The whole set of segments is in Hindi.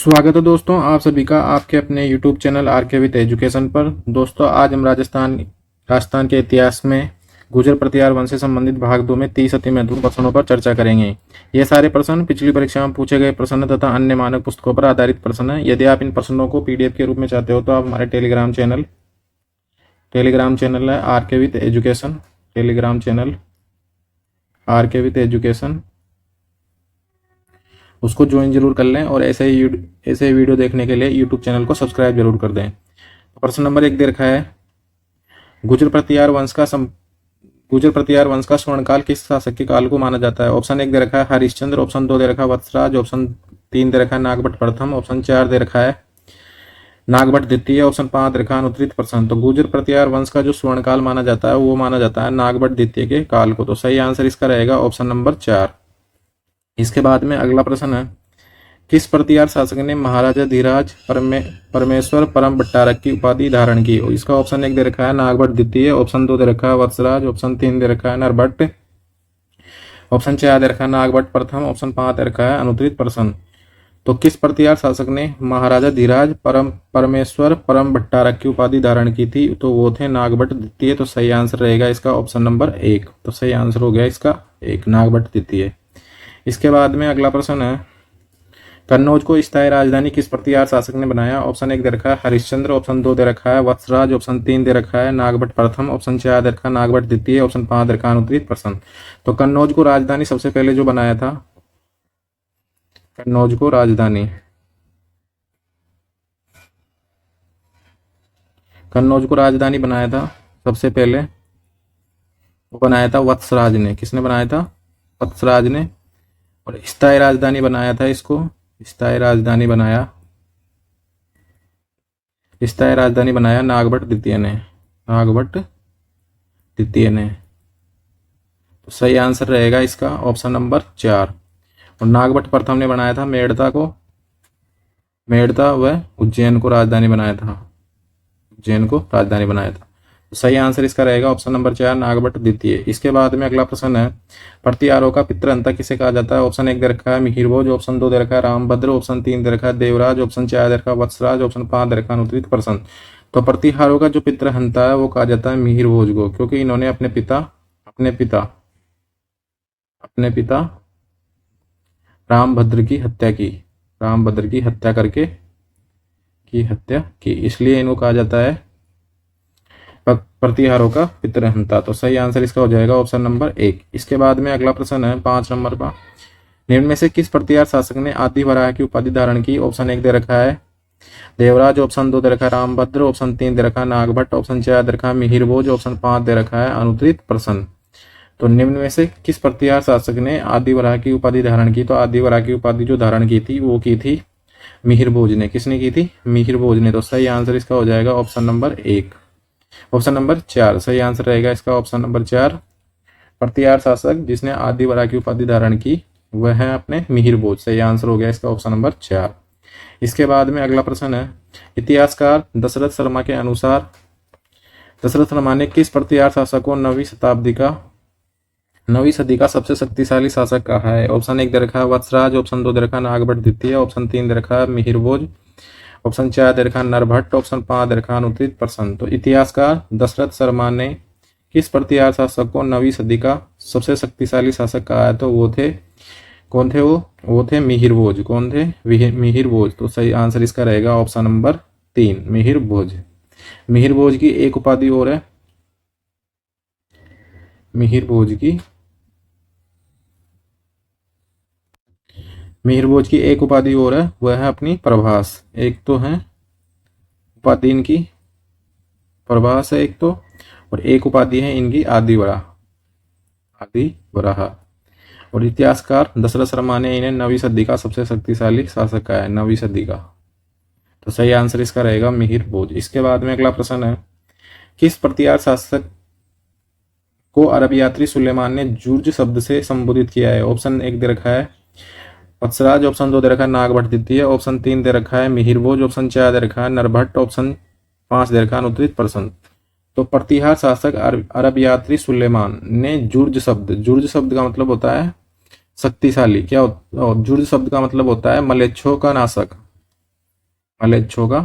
स्वागत है दोस्तों आप सभी का आपके अपने YouTube channel RK with education पर। दोस्तों आज हम राजस्थान के इतिहास में गुर्जर प्रतिहार वंश से संबंधित भाग 2 में 30 अति महत्वपूर्ण प्रश्नों पर चर्चा करेंगे। ये सारे प्रश्न पिछली परीक्षा में पूछे गए प्रश्न तथा अन्य मानक पुस्तकों पर आधारित प्रश्न है। यदि आप इन प्रश्नों को PDF के रूप में चाहते हो तो आप हमारे टेलीग्राम चैनल है RK with education, Telegram channel RK with education, उसको ज्वाइन जरूर कर लें और ऐसे ही वीडियो देखने के लिए यूट्यूब चैनल को सब्सक्राइब जरूर कर दें। प्रश्न नंबर 1 दे रखा है, गुर्जर प्रतिहार वंश का स्वर्णकाल किस शासक के काल को माना जाता है। ऑप्शन 1 दे रखा है हरिश्चंद्र, ऑप्शन 2 दे रखा है वत्सराज, ऑप्शन 3 दे रखा है नागभट्ट प्रथम, ऑप्शन 4 दे रखा है नागभट्ट द्वितीय, ऑप्शन 5 दे रखा है अनुत्तरित प्रश्न। तो गुर्जर प्रतिहार वंश का जो स्वर्णकाल माना जाता है वो माना जाता है नागभट्ट द्वितीय के काल को। तो सही आंसर इसका रहेगा ऑप्शन नंबर 4। इसके बाद में अगला प्रश्न है, किस प्रतिहार शासक ने महाराजा धीराज परमेश्वर परम भट्टारक की उपाधि धारण की। इसका ऑप्शन 1 दे रखा है नागभट्ट द्वितीय, ऑप्शन 2 दे रखा है वत्सराज, ऑप्शन 3 दे रखा है नरभट्ट, ऑप्शन 4 दे रखा है नागभट्ट प्रथम, ऑप्शन 5 दे रखा है अनुत्तरित प्रश्न। तो किस प्रतिहार शासक ने महाराजा धीराज परमेश्वर परम भट्टारक की उपाधि धारण की थी। तो वो थे नागभट्ट द्वितीय। तो सही आंसर रहेगा इसका ऑप्शन नंबर 1। तो सही आंसर हो गया इसका 1, नागभट्ट द्वितीय। इसके बाद में अगला प्रश्न है, कन्नौज को स्थायी राजधानी किस प्रतिहार शासक ने बनाया। ऑप्शन 1 दे रखा है हरिश्चंद्र, ऑप्शन 2 दे रखा है वत्सराज, ऑप्शन 3 दे रखा है नागभट्ट प्रथम, ऑप्शन 4 दे रखा है नागभट्ट द्वितीय, ऑप्शन 5 दे रखा है अनुत्तरित प्रश्न। तो कन्नौज को राजधानी सबसे पहले जो बनाया था, कन्नौज को राजधानी बनाया था सबसे पहले, वो बनाया था वत्सराज ने। किसने बनाया था? वत्सराज ने। और स्थायी राजधानी बनाया था इसको, स्थायी राजधानी बनाया नागभट्ट द्वितीय ने। तो सही आंसर रहेगा इसका ऑप्शन नंबर 4। और नागभट्ट प्रथम ने बनाया था मेड़ता व उज्जैन को राजधानी बनाया था। तो सही आंसर इसका रहेगा ऑप्शन नंबर 4, नागभट्ट द्वितीय। इसके बाद में अगला प्रश्न है, प्रतिहारों का पितृहंता किसे कहा जाता है। ऑप्शन 1 दे रखा है मिहिरभोज, ऑप्शन 2 दे रखा है रामभद्र, ऑप्शन 3 दे रखा है देवराज, ऑप्शन 4 दे रखा है वत्सराज, ऑप्शन 5 दे रखा है अनुत्तरित प्रश्न। तो प्रतिहारों का जो पितृहंता है वो कहा जाता है मिहिरभोज को, क्योंकि इन्होंने अपने पिता रामभद्र की हत्या करके इसलिए इनको कहा जाता है प्रतिहारों का पितृहंता। तो सही आंसर इसका हो जाएगा ऑप्शन नंबर 1। इसके बाद में अगला प्रश्न है 5 नंबर का, निम्न में से किस प्रतिहार शासक ने आदि वराह की उपाधि धारण की। ऑप्शन 1 दे रखा है देवराज, ऑप्शन 2 दे रखा है रामभद्र, ऑप्शन 3 दे रखा है नागभट्ट, ऑप्शन 4 दे रखा है मिहिरभोज, ऑप्शन 5 दे रखा है अनुत्तरित प्रश्न। तो निम्न में से किस प्रतिहार शासक ने आदि वराह की उपाधि धारण की। तो आदि वराह की उपाधि जो धारण की थी वो की थी मिहिरभोज ने। किसने की थी? मिहिरभोज ने। तो सही आंसर इसका हो जाएगा ऑप्शन नंबर 4। सही आंसर रहेगा इसका ऑप्शन नंबर 4। प्रतिहार शासक जिसने आदि वराह की उपाधि धारण की वह है अपने मिहिरभोज। सही आंसर हो गया इसका ऑप्शन नंबर 4। इसके बाद में अगला प्रश्न है, इतिहासकार दशरथ शर्मा के अनुसार दशरथ शर्मा ने किस प्रतिहार शासक को 9वीं सदी का सबसे शक्तिशाली शासक कहा है। ऑप्शन 1 दे रखा है वत्सराज, ऑप्शन 2 दे रखा है नागभट्ट द्वितीय, ऑप्शन 3 दे रखा है मिहिरभोज, ऑप्शन 4 दे रखा है नरभट्ट, ऑप्शन 5 दे रखा है अनुत्तरित प्रश्न। तो इतिहासकार दशरथ शर्मा ने किस प्रतिहार शासक को 9वीं सदी का सबसे शक्तिशाली शासक कहा है। तो वो थे कौन थे? वो थे मिहिरभोज। कौन थे? मिहिरभोज। तो सही आंसर इसका रहेगा ऑप्शन नंबर 3, मिहिरभोज। मिहिरभोज की एक उपाधि और है, मिहिरभोज की एक उपाधि और है, वह है अपनी प्रभास। एक तो है उपाधि इनकी प्रभास है एक तो, और एक उपाधि है इनकी आदि वराह। और इतिहासकार दशरथ शर्मा ने इन्हें 9वीं सदी का सबसे शक्तिशाली शासक कहा है, 9वीं सदी का। तो सही आंसर इसका रहेगा मिहिरभोज। इसके बाद में अगला प्रश्न है, किस प्रतिहार शासक को अरब यात्री सुलेमान ने जुर्ज शब्द से संबोधित किया है। ऑप्शन 1 दे रखा है वत्सराज, ऑप्शन 2 दे रखा है नागभट्ट द्वितीय, ऑप्शन 3 दे रखा है मिहिरभोज, ऑप्शन 4 दे रखा है नरभट्ट, ऑप्शन 5 दे रखा है अनुत्तरित प्रश्न। तो प्रतिहार शासक अरब यात्री सुलेमान ने जुर्ज शब्द का मतलब होता है शक्तिशाली। जुर्ज शब्द का मतलब होता है मलेच्छों का नाशक। मलेच्छों का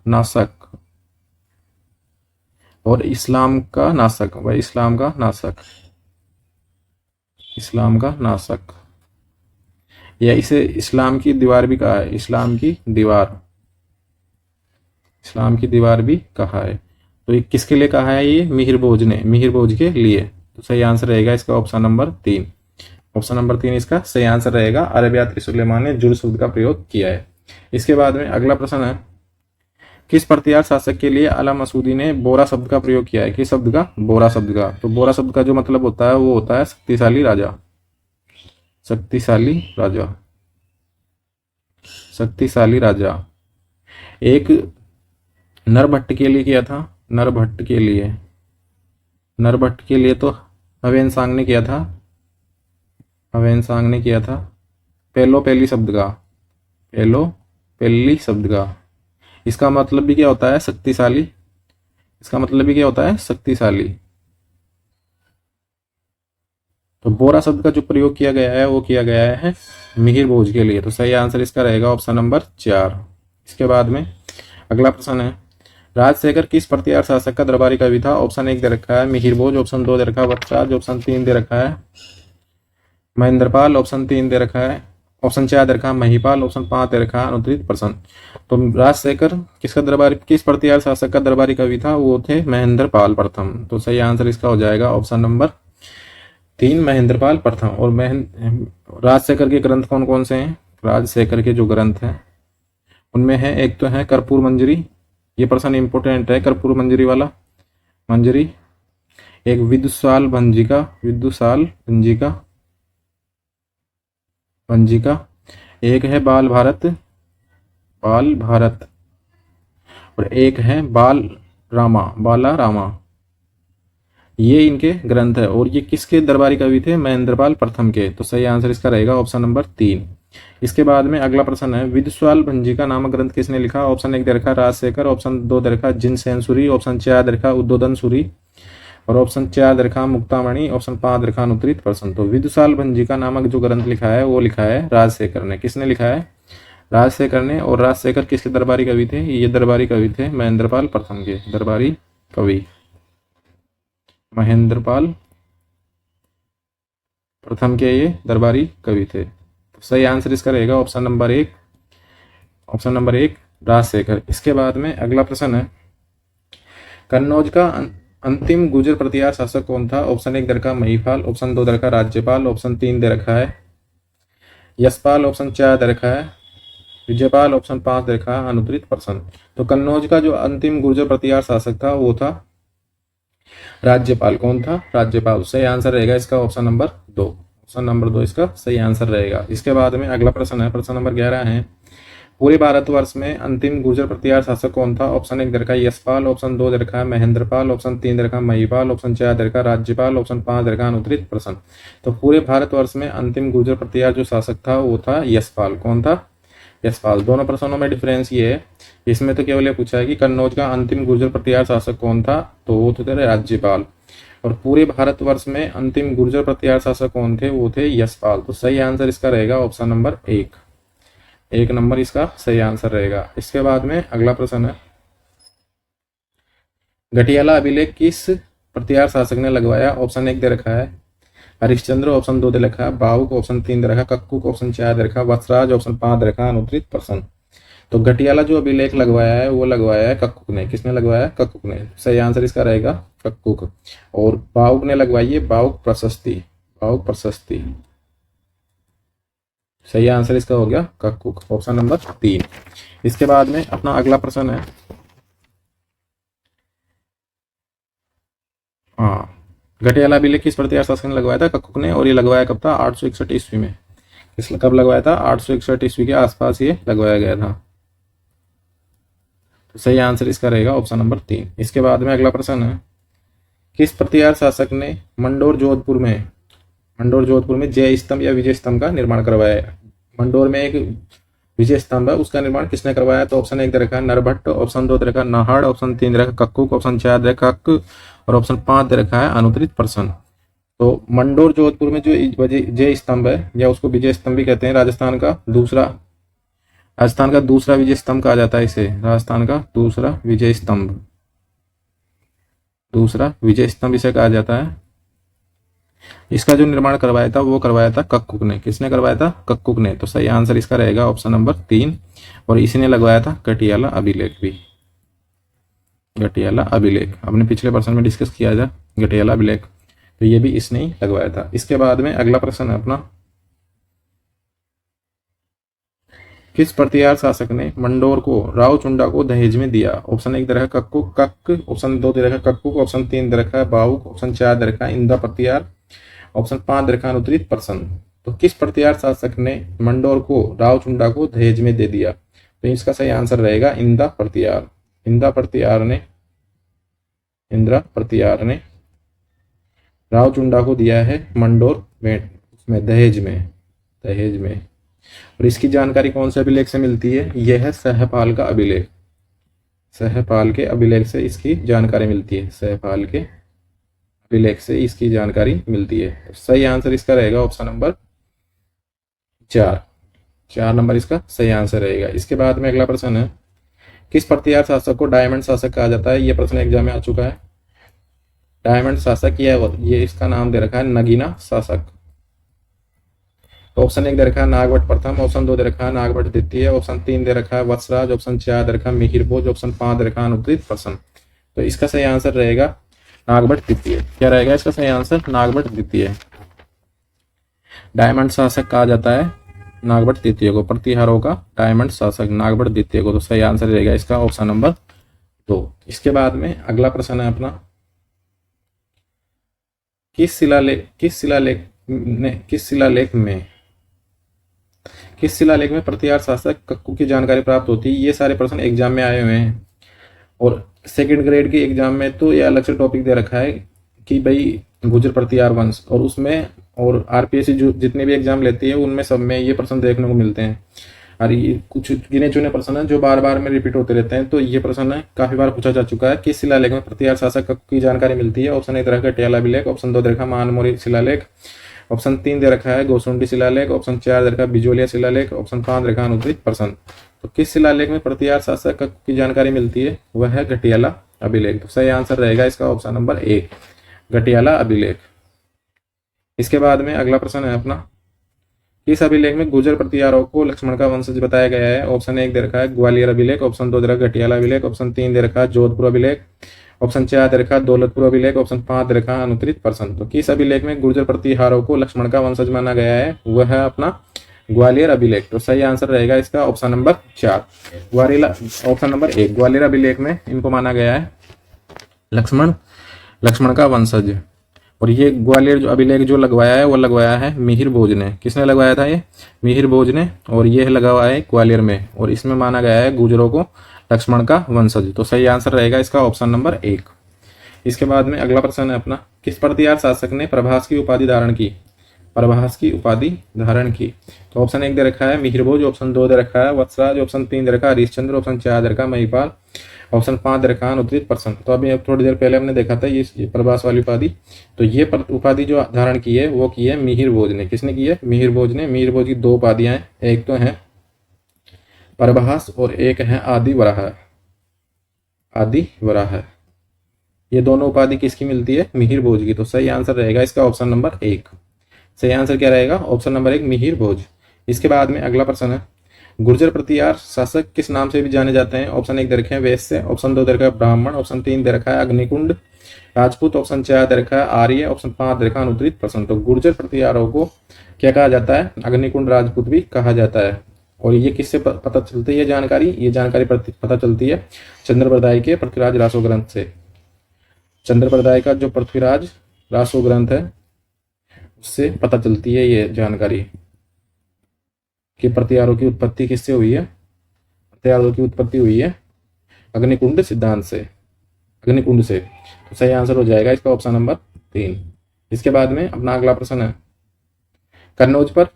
नाशक और इस्लाम का नाशक, वह इस्लाम का नाशक, या इसे इस्लाम की दीवार भी कहा है, इस्लाम की दीवार भी कहा है। तो ये किसके लिए कहा है? ये मिहिर भोज ने, मिहिर भोज के लिए। तो सही आंसर रहेगा इसका ऑप्शन नंबर 3। ऑप्शन नंबर 3 इसका सही आंसर रहेगा। अरबियात सुलेमान ने जुड़ शब्द का प्रयोग किया है। इसके बाद में अगला प्रश्न है, किस प्रतिहार शासक के लिए अला मसूदी ने बोरा शब्द का प्रयोग किया है? किस शब्द का? बोरा शब्द का। तो बोरा शब्द का जो मतलब होता है वो होता है शक्तिशाली राजा, शक्तिशाली राजा, शक्तिशाली राजा। एक नरभट्ट के लिए किया था, नरभट्ट के लिए तो हवेन सांग ने किया था, पेलो पेली शब्द का, इसका मतलब भी क्या होता है? शक्तिशाली। तो बोरा शब्द का जो प्रयोग किया गया है वो किया गया है मिहिर भोज के लिए। तो सही आंसर इसका रहेगा ऑप्शन नंबर 4। इसके बाद में अगला प्रश्न है, राजशेखर किस प्रतिहार शासक का दरबारी कवि था? ऑप्शन 1 दे रखा है मिहिर भोज, ऑप्शन 2 दे रखा है वत्सराज, ऑप्शन 3 दे रखा है महेंद्रपाल, ऑप्शन 3 दे रखा है, ऑप्शन 4 दे रखा है महिपाल, ऑप्शन 5 दे रखा है अनुत्रित प्रसन्न। तो राजशेखर किस प्रतिहार शासक का दरबारी कवि था? वो थे महेंद्रपाल प्रथम। तो सही आंसर इसका हो जाएगा ऑप्शन नंबर 3 महेंद्रपाल प्रथम। और राजशेखर के ग्रंथ कौन कौन से हैं? राजशेखर के जो ग्रंथ हैं उनमें है, एक तो है कर्पूर मंजरी, ये प्रश्न इंपोर्टेंट है, कर्पूर मंजरी वाला, एक विदुषाल भंजिका, एक है बाल भारत, और एक है बाला रामा। ये इनके ग्रंथ है और ये किसके दरबारी कवि थे? महेंद्रपाल प्रथम के। तो सही आंसर इसका रहेगा ऑप्शन नंबर 3। इसके बाद में अगला प्रश्न है, विदुषाल भंजिका नामक ग्रंथ किसने लिखा? ऑप्शन 1 दे रखा राजशेखर, ऑप्शन 2 दे रखा जिनसेन सूरी, ऑप्शन 4 दे रखा उद्बोधन सूरी, और ऑप्शन 4 दे रखा मुक्तामणि, ऑप्शन 5 दे रखा अनुत्रित प्रसन्न। तो विदुषाल भंजिका नामक जो ग्रंथ लिखा है वो लिखा है राजशेखर ने। किसने लिखा है? राजशेखर ने। और राजशेखर किसके दरबारी कवि थे? ये दरबारी कवि थे महेंद्रपाल प्रथम के, दरबारी कवि महेंद्रपाल प्रथम के ये दरबारी कवि थे। तो सही आंसर इसका रहेगा ऑप्शन नंबर 1 राजशेखर। इसके बाद में अगला प्रश्न है, कन्नौज का अंतिम गुर्जर प्रतिहार शासक कौन था? ऑप्शन 1 दे रखा महिपाल, ऑप्शन 2 दे रखा राज्यपाल, ऑप्शन 3 दे रखा है यशपाल, ऑप्शन 4 दे रखा है विजयपाल, ऑप्शन 5 दे रखा है अनुत्रित प्रसन्न। तो कन्नौज का जो अंतिम गुर्जर प्रतिहार शासक था वो था राज्यपाल। कौन था? राज्यपाल। सही आंसर रहेगा इसका ऑप्शन नंबर 2। ऑप्शन नंबर 2 इसका सही आंसर रहेगा। इसके बाद में अगला प्रश्न है, प्रश्न नंबर 11 है, पूरे भारतवर्ष में अंतिम गुर्जर प्रतिहार शासक कौन था? ऑप्शन 1 दे रखा है यशपाल, ऑप्शन 2 दे रखा है महेंद्रपाल, ऑप्शन 3 दे रखा है महिपाल, ऑप्शन 4 दे रखा है राज्यपाल, ऑप्शन 5 दे रखा है अनुत्रित प्रसन्न। तो पूरे भारतवर्ष में अंतिम गुर्जर प्रतिहार जो शासक था वो था यशपाल। कौन था? यशपाल। दोनों प्रश्नों में डिफरेंस ये है, इसमें तो केवल ये पूछा है कि कन्नौज का अंतिम गुर्जर प्रतिहार शासक कौन था, तो वो थे राज्यपाल। और पूरे भारतवर्ष में अंतिम गुर्जर प्रतिहार शासक कौन थे? वो थे यशपाल। तो सही आंसर इसका रहेगा ऑप्शन नंबर 1 नंबर इसका सही आंसर रहेगा। इसके बाद में अगला प्रश्न है, घटियाला अभिलेख किस प्रतिहार शासक ने लगवाया? ऑप्शन 1 दे रखा है हरिश्चंद्र, ऑप्शन 2 दे रखा है बाहुक, ऑप्शन 3 दे रखा कक्कुक, ऑप्शन 4 दे रखा वत्सराज, ऑप्शन 5 दे रखा अनुत्रित प्रसन्न। तो घटियाला जो अभिलेख लगवाया है वो लगवाया है कक्कुक ने। किसने लगवाया? कक्कुक ने। सही आंसर इसका रहेगा कक्कुक। और बाहुक ने लगवाई है बाहुक प्रशस्ति। सही आंसर इसका हो गया कक्कुक, ऑप्शन नंबर 3। इसके बाद में अपना अगला प्रश्न है, हाँ, घटियाला अभिलेख किस प्रतिहार शासक ने लगवाया था? कक्कुक ने। और ये लगवाया कब था? 861 ईस्वी में। कब लगवाया था? 861 ईस्वी के आसपास ये लगवाया गया था। तो सही आंसर इसका रहेगा ऑप्शन नंबर 3। इसके बाद में अगला प्रश्न है, किस प्रतिहार शासक ने मंडोर जोधपुर में जय स्तंभ या विजय स्तंभ का निर्माण करवाया? मंडोर में एक विजय स्तंभ है, उसका निर्माण किसने करवाया? तो ऑप्शन 1 दे रखा है नरभट्ट, ऑप्शन 2 दे रखा है नाहड़, ऑप्शन 3 दे रखा है कक्कुक, ऑप्शन 4 दे रखा कक्क, और ऑप्शन 5 दे रखा है अनुत्रित प्रसन्न। तो मंडोर जोधपुर में जो जय स्तंभ है या उसको विजय स्तंभ भी कहते हैं, राजस्थान का दूसरा राजस्थान का दूसरा विजय स्तंभ कहा जाता है इसे, राजस्थान का दूसरा विजय स्तंभ, दूसरा विजय स्तंभ इसे कहा जाता है। इसका जो निर्माण करवाया था वो करवाया था कक्कुक ने। किसने करवाया था? कक्कुक ने। तो सही आंसर इसका रहेगा ऑप्शन नंबर 3। और इसी ने लगवाया था गटियाला अभिलेख भी, गटियाला अभिलेख अपने पिछले प्रश्न में डिस्कस किया था गटियाला अभिलेख, तो ये भी इसने ही लगवाया था। इसके बाद में अगला प्रश्न है अपना, किस प्रतिहार शासक ने मंडोर को रावचुंडा को दहेज में दिया? ऑप्शन 1 दे रखा है कक्कुक कक, ऑप्शन 2 दे रखा है कक्कुक, ऑप्शन 3 दे रखा है बाहुक, ऑप्शन 4 दे रखा है इंदा प्रतिहार, ऑप्शन 5 दे रखा है अनुत्तरित प्रसन्न। तो किस प्रतिहार शासक ने मंडोर को रावचुंडा को दहेज में दे दिया? तो इसका सही आंसर रहेगा इंदा प्रतिहार। इंदा प्रतिहार ने, इंद्रा प्रतिहार ने रावचुंडा को दिया है मंडोर में, उसमें दहेज में, दहेज में। और इसकी जानकारी कौन से अभिलेख से मिलती है? यह है सहपाल का अभिलेख, सहपाल के अभिलेख से इसकी जानकारी मिलती है, सहपाल के अभिलेख से इसकी जानकारी मिलती है। सही आंसर इसका रहेगा ऑप्शन नंबर 4, 4 नंबर इसका सही आंसर रहेगा। इसके बाद में अगला प्रश्न है, किस प्रतिहार शासक को डायमंड शासक कहा जाता है? यह प्रश्न एग्जाम में आ चुका है। डायमंड शासक ये इसका नाम दे रखा है नगीना शासक। ऑप्शन 1 दे रखा है नागभट्ट प्रथम, ऑप्शन 2 दे रखा है नागभट्ट द्वितीय, ऑप्शन 3 दे रखा है वत्सराज, ऑप्शन 4 दे रखा है मिहिर भोज, ऑप्शन 5 दे रखा है अनुत्तरित प्रसन्न। तो इसका सही आंसर रहेगा नागभट्ट द्वितीय। क्या रहेगा इसका सही आंसर? नागभट्ट द्वितीय। डायमंड शासक कहा जाता है नागभट्ट द्वितीय को, प्रतिहारों का डायमंड शासक नागभट्ट द्वितीय को। तो सही आंसर रहेगा इसका ऑप्शन नंबर 2। इसके बाद में अगला प्रश्न है अपना, किस शिलालेख में प्रतिहार शासक कक्कू की जानकारी प्राप्त होती है? ये सारे प्रश्न एग्जाम में आए हुए हैं और सेकंड ग्रेड के एग्जाम में तो ये अलग से टॉपिक दे रखा है कि भाई गुर्जर प्रतिहार वंश, और उसमें और आरपीएससी जो जितने भी एग्जाम लेती है उनमें सब में ये प्रश्न देखने को मिलते हैं। और ये कुछ गिने चुने प्रश्न हैं जो बार बार में रिपीट होते रहते हैं। तो ये प्रश्न काफी बार पूछा जा चुका है, किस शिलालेख में प्रतिहार शासक कक्कू की जानकारी मिलती है? ऑप्शन 1 दे रखा है गटियाला अभिलेख, ऑप्शन 2 दे रखा है मानमोरी शिलालेख, ऑप्शन 3 दे रखा है गोसुंडी शिलालेख, ऑप्शन 4 दे रखा है बिजोलिया शिलालेख, ऑप्शन 5 दे रखा है अनुत्तरित प्रसन्न। तो किस शिलालेख में प्रतिहार शासक कक्कू की जानकारी मिलती है? वह है गटियाला अभिलेख। तो सही आंसर रहेगा इसका ऑप्शन नंबर 1, गटियाला अभिलेख। इसके बाद में अगला प्रश्न है अपना, किस अभिलेख में गुर्जर प्रतिहारों को लक्ष्मण का वंशज बताया गया है? ऑप्शन 1 दे रखा है ग्वालियर अभिलेख, ऑप्शन 2 दे रखा है गटियाला अभिलेख, ऑप्शन 3 दे रखा है जोधपुर अभिलेख, ऑप्शन 4 दे रखा है दौलतपुर अभिलेख, ऑप्शन 5 दे रखा है अनुत्तरित प्रसन्न। तो किस अभिलेख में गुर्जर प्रतिहारों को लक्ष्मण का वंशज माना गया है? वह है अपना ग्वालियर अभिलेख। तो सही आंसर रहेगा इसका option number 4, Gwalior. Option number 1 Gwalior अभिलेख में इनको माना गया है लक्ष्मण का वंशज। और ये ग्वालियर जो अभिलेख जो लगवाया है वो लगवाया है मिहिर भोज ने। किसने लगवाया था? ये मिहिर भोज ने। और ये लगा हुआ है ग्वालियर में, और इसमें माना गया है गुर्जरों को लक्ष्मण का वंशज। तो सही आंसर रहेगा इसका ऑप्शन नंबर 1। इसके बाद में अगला प्रश्न है अपना, किस प्रतिहार शासक ने प्रभास की उपाधि धारण की? प्रभास की उपाधि धारण की। तो ऑप्शन 1 दे रखा है मिहिर भोज, ऑप्शन 2 दे रखा है वत्सराज, ऑप्शन 3 दे रखा है हरिश्चंद्र, ऑप्शन 4 दे रखा है महिपाल, ऑप्शन 5 दे रखा है अनुत्तरित प्रसन्न। तो अभी थोड़ी देर पहले हमने देखा था ये प्रभास वाली उपाधि। तो ये उपाधि जो धारण की है वो की है मिहिर भोज ने। किसने की है? मिहिर भोज ने। मिहिर भोज की 2 उपाधियां हैं, एक तो है प्रभास और एक है आदि वराह। आदि वराह, ये दोनों उपाधि किसकी मिलती है? मिहिर भोज की। तो सही आंसर रहेगा इसका ऑप्शन नंबर 1। सही आंसर क्या रहेगा? ऑप्शन नंबर 1 मिहिर भोज। इसके बाद में अगला प्रश्न है, गुर्जर प्रतिहार शासक किस नाम से भी जाने जाते हैं? ऑप्शन 1 दे रखे हैं वैश्य, ऑप्शन 2 दे रखा है ब्राह्मण, ऑप्शन 3 दे रखा है अग्निकुंड राजपूत, ऑप्शन 4 दे रखा है आर्य, ऑप्शन 5 दे रखा है अनुत्तरित प्रसन्न। तो गुर्जर प्रतिहारों को क्या कहा जाता है? अग्निकुंड राजपूत भी कहा जाता है। और ये किससे पता चलती है जानकारी? ये जानकारी पता चलती है चंद्रप्रदाय के पृथ्वीराज रासो ग्रंथ से। चंद्रप्रदाय का जो पृथ्वीराज रासो ग्रंथ है उससे पता चलती है ये जानकारी कि प्रतिहारों की उत्पत्ति किससे हुई है? प्रतिहारों की उत्पत्ति हुई है अग्निकुंड सिद्धांत से, अग्निकुंड से। तो सही आंसर हो जाएगा इसका ऑप्शन नंबर 3। इसके बाद में अपना अगला प्रश्न है, कन्नौज पर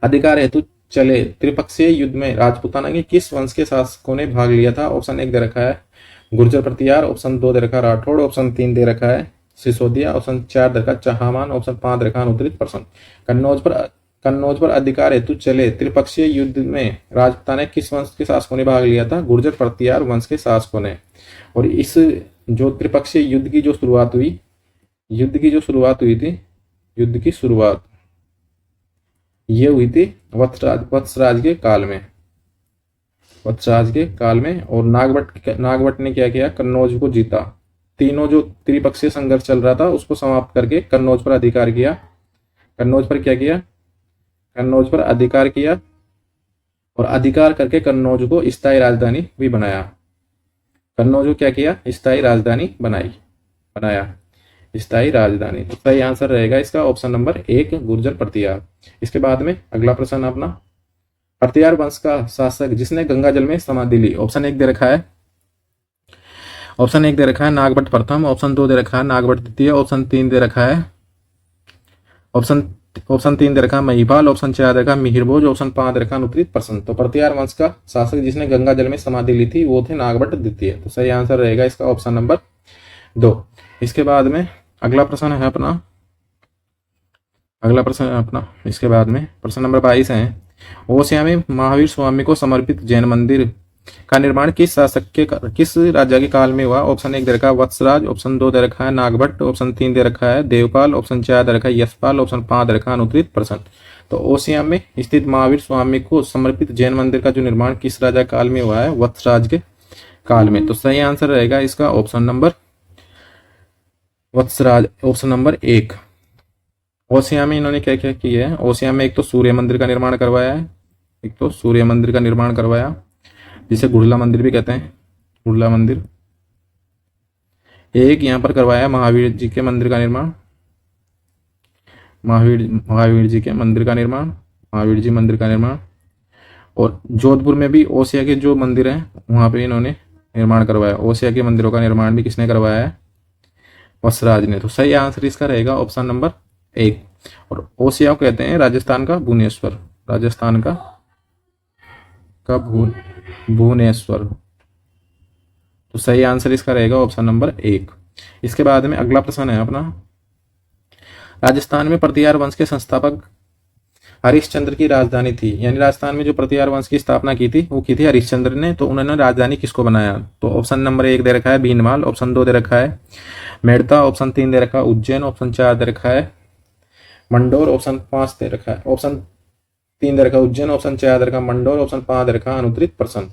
अधिकार हेतु चले त्रिपक्षीय युद्ध में राजपूताना के किस वंश के शासकों ने भाग लिया था? ऑप्शन 1 दे रखा है गुर्जर प्रतिहार, ऑप्शन 2 दे रखा है राठौड़, ऑप्शन 3 दे रखा है सिसोदिया, ऑप्शन 4 दे रखा है चहामान, ऑप्शन 5 दे रखा है अनुत्तरित प्रसन्न। कन्नौज पर अधिकार हेतु चले त्रिपक्षीय युद्ध में राजपूताना ने किस वंश के शासकों ने भाग लिया था? गुर्जर प्रतिहार वंश के शासकों ने। और इस जो त्रिपक्षीय युद्ध की जो शुरुआत हुई थी, युद्ध की शुरुआत ये हुई थी वत्सराज के काल में। और नागभट्ट ने क्या किया? कन्नौज को जीता। तीनों जो त्रिपक्षीय संघर्ष चल रहा था उसको समाप्त करके कन्नौज पर अधिकार किया। कन्नौज पर अधिकार किया और अधिकार करके कन्नौज को स्थायी राजधानी भी बनाया। कन्नौज को क्या किया? स्थायी राजधानी बनाया स्थायी राजधानी। तो सही आंसर रहेगा इसका ऑप्शन नंबर 1 गुर्जर प्रतिहार। इसके बाद में अगला प्रश्न अपना, प्रतिहार वंश का शासक जिसने गंगा जल में समाधि ली। ऑप्शन 1 दे रखा है नागभट्ट प्रथम, ऑप्शन 2 दे रखा है नागभट्ट द्वितीय, ऑप्शन 3 दे रखा है महिपाल, ऑप्शन 4 दे रखा है मिहिरभोज, ऑप्शन 5 दे रखा है अनुत्रित प्रसन। तो प्रतिहार वंश का शासक जिसने गंगा जल में समाधि ली थी वो थे नागभट्ट द्वितीय। तो सही आंसर रहेगा इसका ऑप्शन नंबर 2। इसके बाद में अगला प्रश्न है अपना इसके बाद में प्रश्न नंबर 22 है, ओसिया में महावीर स्वामी को समर्पित जैन मंदिर का निर्माण किस राजा के काल में हुआ? ऑप्शन 1 दे रखा है वत्सराज, ऑप्शन 2 दे रखा है नागभट्ट, ऑप्शन 3 दे रखा है देवपाल, ऑप्शन 4 दे रखा है यशपाल, ऑप्शन 5 दे रखा है अनुत्रित प्रसन। तो ओसिया में स्थित महावीर स्वामी को समर्पित जैन मंदिर का जो निर्माण किस राजा काल में हुआ है? वत्सराज के काल में। तो सही आंसर रहेगा इसका option number Vatsraj, option number 1। Osian में इन्होंने क्या क्या किया है? ओसिया में एक तो सूर्य मंदिर का निर्माण करवाया, जिसे गुड़ला मंदिर भी कहते हैं, गुड़ला मंदिर। एक यहाँ पर करवाया महावीर जी मंदिर का निर्माण, और जोधपुर में भी ओसिया के जो मंदिर हैं वहां पे इन्होंने निर्माण करवाया। ओसिया के मंदिरों का निर्माण भी किसने करवाया है? वत्सराज ने। तो सही आंसर इसका रहेगा ऑप्शन नंबर 1। और ओसिया को कहते हैं राजस्थान का भुवनेश्वर, भुवनेश्वर। तो सही आंसर इसका रहेगा ऑप्शन नंबर 1। इसके बाद में अगला प्रश्न है अपना, राजस्थान में प्रतिहार वंश के संस्थापक हरिश्चंद्र की राजधानी थी, यानी राजस्थान में जो प्रतिहार वंश की स्थापना की थी वो की थी हरिश्चंद्र ने। तो उन्होंने राजधानी किसको बनाया? तो ऑप्शन नंबर 1 दे रखा है भीनमाल, ऑप्शन 2 दे रखा है मेड़ता, ऑप्शन 3 दे रखा है उज्जैन, ऑप्शन 4 दे रखा है मंडोर, ऑप्शन 5 दे रखा है ऑप्शन 3 दे रखा है उज्जैन, ऑप्शन 4 दे रखा है मंडोर, ऑप्शन 5 दे रखा है अनुत्रित प्रसन।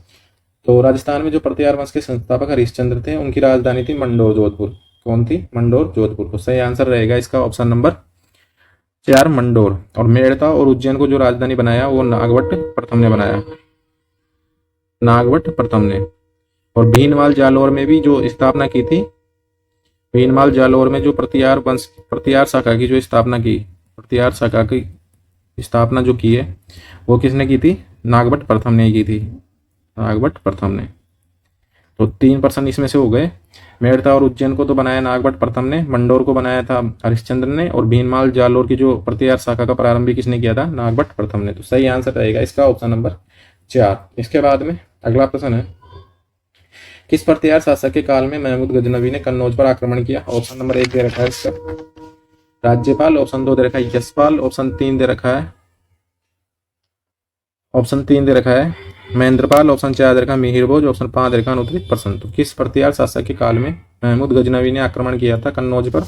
तो राजस्थान में जो प्रतिहार वंश के संस्थापक हरिश्चंद्र थे उनकी राजधानी थी मंडोर जोधपुर। कौन थी? मंडोर जोधपुर। तो सही आंसर रहेगा इसका ऑप्शन नंबर 4 मंडोर। और मेड़ता और उज्जैन को जो राजधानी बनाया वो नागभट्ट प्रथम ने। और भीनमाल जालौर में भी जो स्थापना की थी, भीनमाल जालौर में जो प्रतिहार शाखा की स्थापना जो की है वो किसने की थी? नागभट्ट प्रथम ने की थी, तो 3 प्रश्न इसमें से हो गए। मेड़ता और उज्जैन को तो बनाया नागभट्ट प्रथम ने, मंडोर को बनाया था हरिश्चंद्र ने, और भीनमाल जालौर की जो प्रतिहार शाखा का प्रारंभ भी किसने किया था? नागभट्ट प्रथम ने। तो सही आंसर रहेगा इसका ऑप्शन नंबर 4। इसके बाद में अगला प्रश्न है, किस प्रतिहार शासक के काल में महमूद गजनवी ने कन्नौज पर आक्रमण किया? ऑप्शन नंबर 1 दे रखा है इसका राज्यपाल, ऑप्शन 2 दे रखा है यशपाल, ऑप्शन 3 दे रखा है महेंद्रपाल, ऑप्शन 4 दे रखा है मिहिरभोज, ऑप्शन 5 दे रखा है अनुत्रित प्रसन। तो किस प्रतिहार शासक के काल में महमूद गजनवी ने आक्रमण किया था कन्नौज पर?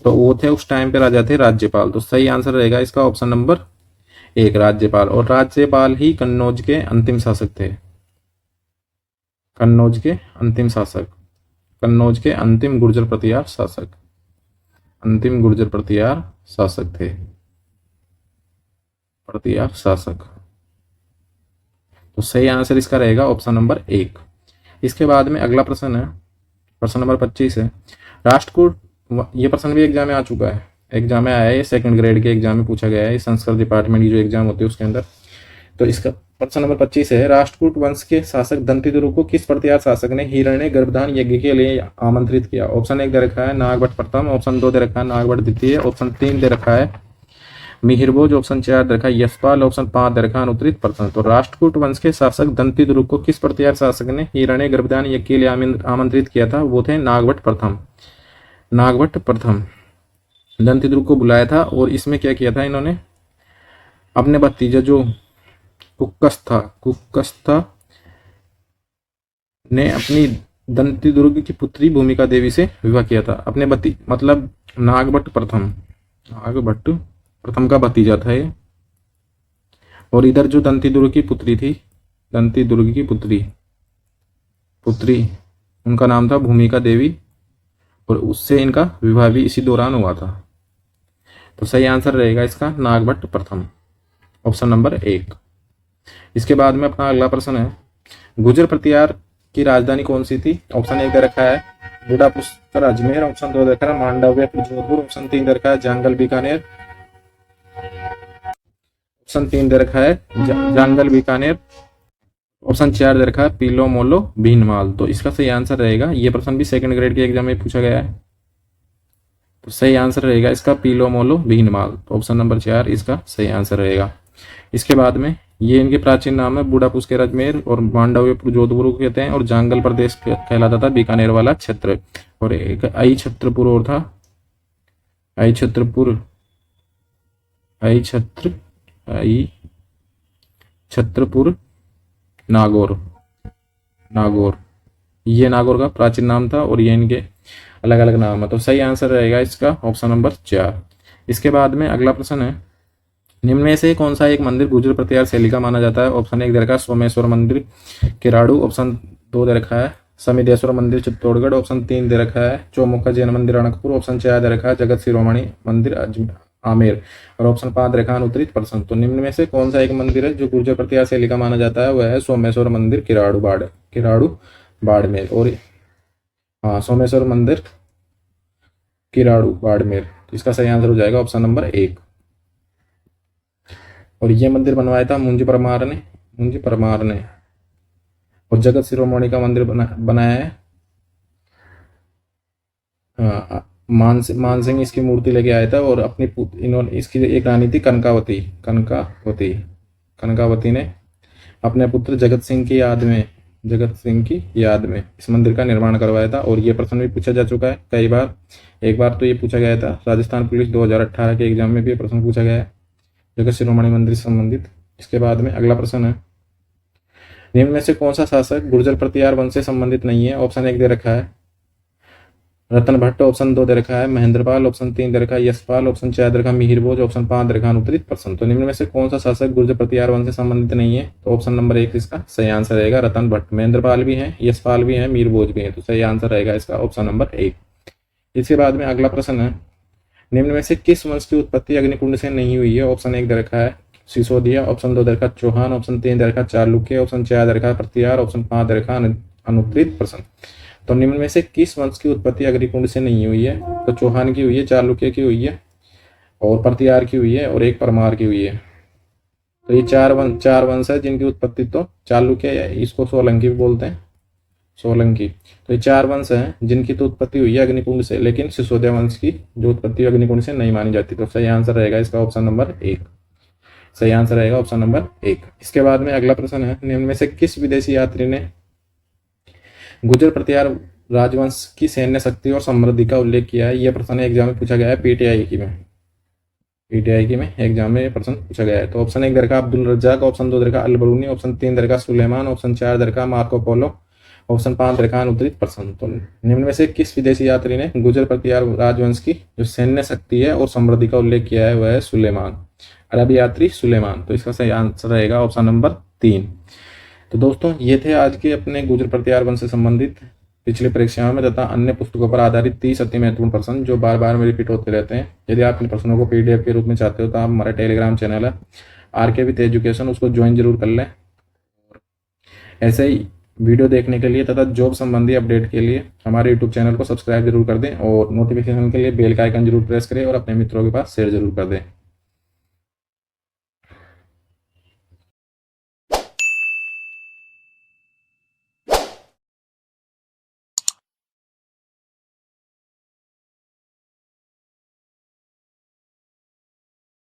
तो वो थे उस टाइम पे राजा थे राज्यपाल। तो सही आंसर रहेगा इसका ऑप्शन नंबर 1 राज्यपाल। और राज्यपाल ही कन्नौज के अंतिम शासक थे, कन्नौज के अंतिम गुर्जर प्रतिहार शासक थे, तो सही आंसर इसका रहेगा ऑप्शन नंबर 1। इसके बाद में अगला प्रश्न है, प्रश्न नंबर 25 है, राष्ट्रकूट। ये प्रश्न भी एग्जाम में आ चुका है, एग्जाम में आया है, 2nd ग्रेड के एग्जाम में पूछा गया है, संस्कृत डिपार्टमेंट की जो एग्जाम होती है उसके अंदर। तो इसका प्रश्न नंबर 25 है, राष्ट्रकूट वंश के शासक दंतिदुर्ग को किस प्रतिहार शासक ने हिरण्य गर्भधान यज्ञ के लिए आमंत्रित किया? ऑप्शन 1 दे रखा है नागभट्ट प्रथम, ऑप्शन 2 दे रखा है नागभट्ट द्वितीय, ऑप्शन 3 दे रखा है मिहिरभोज, ऑप्शन 4 दे रखा है यशपाल, ऑप्शन 5 दे रखा है अनुत्रित प्रसन। तो राष्ट्रकूट वंश के शासक दंतिदुर्ग को किस प्रतिहार शासक ने हिरण्य गर्भधान यज्ञ के लिए आमंत्रित किया था? वो थे नागभट्ट प्रथम। दंतिदुर्ग को बुलाया था और इसमें क्या किया था इन्होंने? अपने भतीजा जो कुकस था ने अपनी दंती दुर्ग की पुत्री भूमिका देवी से विवाह किया था। अपने भती मतलब नागभट्ट प्रथम का भतीजा था ये। और इधर जो दंती दुर्ग की पुत्री थी, दंती दुर्ग की पुत्री उनका नाम था भूमिका देवी, और उससे इनका विवाह भी इसी दौरान हुआ था। तो सही आंसर रहेगा इसका नागभट्ट प्रथम, ऑप्शन नंबर 1। इसके बाद में अपना अगला प्रश्न है, गुर्जर प्रतिहार की राजधानी कौन सी थी? ऑप्शन 1 दे रखा है बूढ़ापुष्कर अजमेर, ऑप्शन 2 दे रखा है मांडव्य जोधपुर, ऑप्शन 3 दे रखा है जांगल बीकानेर, ऑप्शन 3 दे रखा है जांगल बीकानेर, ऑप्शन 4 दे रखा है पीलो मोलो भीनमाल। तो इसका सही आंसर रहेगा, ये प्रश्न भी सेकंड ग्रेड के एग्जाम में पूछा गया है, तो सही आंसर रहेगा इसका पीलो मोलो भीनमाल। तो ऑप्शन नंबर 4 इसका सही आंसर रहेगा। इसके बाद में ये इनके प्राचीन नाम है बूढ़ापुष्कर अजमेर और मांडव्य जोधपुर को कहते हैं, और जांगल प्रदेश कहलाता था बीकानेर वाला क्षेत्र, और एक आई छत्रपुर और था, आई छत्रपुर नागौर, ये नागौर का प्राचीन नाम था, और ये इनके अलग अलग नाम है। तो सही आंसर रहेगा इसका ऑप्शन नंबर 4। इसके बाद में अगला प्रश्न है, निम्न में से कौन सा एक मंदिर गुर्जर प्रतिहार शैली का माना जाता है? ऑप्शन 1 दे रखा है सोमेश्वर मंदिर किराड़ू, ऑप्शन 2 दे रखा है समिदेश्वर मंदिर चित्तौड़गढ़, ऑप्शन 3 दे रखा है चौमुखा जैन मंदिर रणकपुर, ऑप्शन 4 दे रखा है जगत शिरोमणि मंदिर आमेर, और ऑप्शन 5 दे रखा है अनुत्तरित प्रसन्न। तो निम्न में से कौन सा एक मंदिर है जो गुर्जर प्रतिहार शैली का माना जाता है? वह है सोमेश्वर मंदिर किराड़ू बाड़मेर, और हाँ सोमेश्वर मंदिर किराड़ू बाड़मेर। इसका सही आंसर हो जाएगा ऑप्शन नंबर 1। और ये मंदिर बनवाया था मुंजी परमार ने, और जगत शिरोमणि का मंदिर बनाया है मान सिंह इसकी मूर्ति लेके आया था, और अपनी इन्होंने इसकी एक रानी थी कनकावती ने अपने पुत्र जगत सिंह की याद में इस मंदिर का निर्माण करवाया था। और ये प्रश्न भी पूछा जा चुका है कई बार, एक बार तो ये पूछा गया था राजस्थान पुलिस 2018 के एग्जाम में भी प्रश्न पूछा गया है जगत शिरोमणि मंदिर से संबंधित। इसके बाद में अगला प्रश्न है, निम्न में से कौन सा शासक गुर्जर प्रतिहार वंश से संबंधित नहीं है? ऑप्शन 1 दे रखा है रतन भट्ट, ऑप्शन 2 दे रखा है महेंद्रपाल, ऑप्शन 3 दे रखा है यशपाल, ऑप्शन 4 दे रखा है मिहिर भोज, ऑप्शन 5 दे रखा है अनुत्तरित प्रसन्न। तो निम्न में से कौन सा शासक गुर्जर प्रतिहार वंश से संबंधित नहीं है? तो ऑप्शन नंबर 1 इसका सही आंसर रहेगा रतन भट्ट। महेंद्रपाल भी है, यशपाल भी है, मिहिर भोज भी है, तो सही आंसर रहेगा इसका ऑप्शन नंबर 1। इसके बाद में अगला प्रश्न है, निम्न में से किस वंश की उत्पत्ति अग्निकुंड से नहीं हुई है? ऑप्शन 1 दे रखा है सिसोदिया, ऑप्शन 2 दे रखा चौहान, ऑप्शन 3 दे रखा चालुक्य, ऑप्शन 4 दे रखा प्रतिहार, ऑप्शन 5 दे रखा अनुत्तरित प्रसन्न। तो निम्न में से किस वंश की उत्पत्ति अग्निकुंड से नहीं हुई है? तो चौहान की हुई है, चालुक्य की हुई है, और प्रतिहार की हुई है, और एक परमार की हुई है। तो ये चार वंश है जिनकी उत्पत्ति, तो चालुक्य इसको सोलंकी भी बोलते हैं, सोलंकी। तो ये 4 वंश हैं जिनकी तो उत्पत्ति हुई है अग्निकुंड से, लेकिन सिसोदिया वंश की जो उत्पत्ति अग्निकुंड से नहीं मानी जाती। तो सही आंसर रहेगा इसका ऑप्शन नंबर 1, सही आंसर रहेगा ऑप्शन नंबर 1। इसके बाद में अगला प्रश्न है, निम्न में से किस विदेशी यात्री ने गुर्जर प्रतिहार राजवंश की सैन्य शक्ति और समृद्धि का उल्लेख किया है? यह प्रश्न एग्जाम में पूछा गया है पीटीआई की में एग्जाम में प्रश्न पूछा गया है। तो ऑप्शन 1 दे रखा अब्दुल रज्जाक, ऑप्शन 2 दे रखा अल बरूनी, ऑप्शन 3 दे रखा सुलेमान, ऑप्शन 4 दे रखा मार्को पोलो, ऑप्शन 5 दे रखा अनुत्तरित प्रसन्न। तो निम्न में से किस विदेशी यात्री ने गुर्जर प्रतिहार राजवंश की जो सैन्य शक्ति है और समृद्धि का उल्लेख किया है? वह है सुलेमान, अरबी यात्री सुलेमान। तो इसका सही आंसर रहेगा ऑप्शन नंबर 3। तो दोस्तों ये थे आज के अपने गुर्जर प्रतिहार वंश से संबंधित पिछली परीक्षाओं में तथा अन्य पुस्तकों पर आधारित 30 अति महत्वपूर्ण प्रश्न जो बार बार में रिपीट होते रहते हैं। यदि आप इन प्रश्नों को पीडीएफ के रूप में चाहते हो तो आप हमारा टेलीग्राम चैनल है आरके विथ एजुकेशन, उसको ज्वाइन जरूर कर लें। ऐसे ही वीडियो देखने के लिए तथा जॉब संबंधी अपडेट के लिए हमारे यूट्यूब चैनल को सब्सक्राइब जरूर कर दें, और नोटिफिकेशन के लिए बेल का आइकन जरूर प्रेस करें, और अपने मित्रों के पास शेयर जरूर कर दें।